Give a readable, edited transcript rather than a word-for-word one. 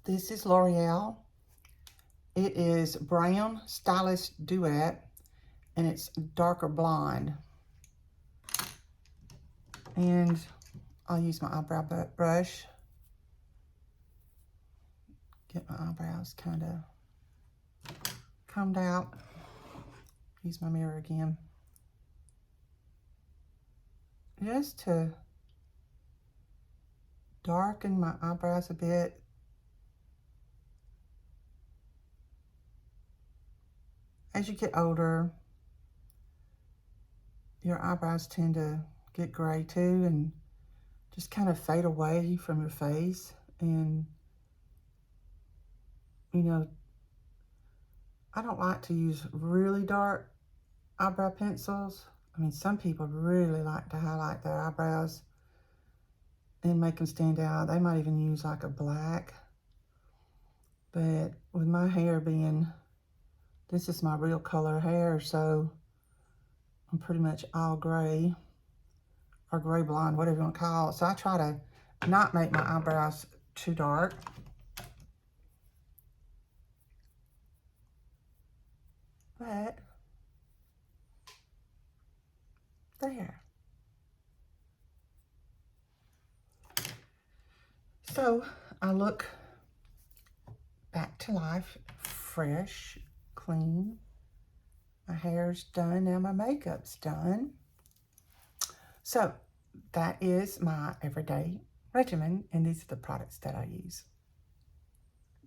This is L'Oreal. It is Brown Stylist Duet, and it's darker blonde. And I'll use my eyebrow brush. Get my eyebrows kind of combed out. Use my mirror again. Just to darken my eyebrows a bit. As you get older, your eyebrows tend to get gray too and just kind of fade away from your face. And, you know, I don't like to use really dark eyebrow pencils. I mean, some people really like to highlight their eyebrows and make them stand out. They might even use like a black. But with my hair being, this is my real color hair, so I'm pretty much all gray or gray blonde, whatever you want to call it. So I try to not make my eyebrows too dark. But there. So I look back to life, fresh, clean. My hair's done, now my makeup's done. So that is my everyday regimen, and these are the products that I use.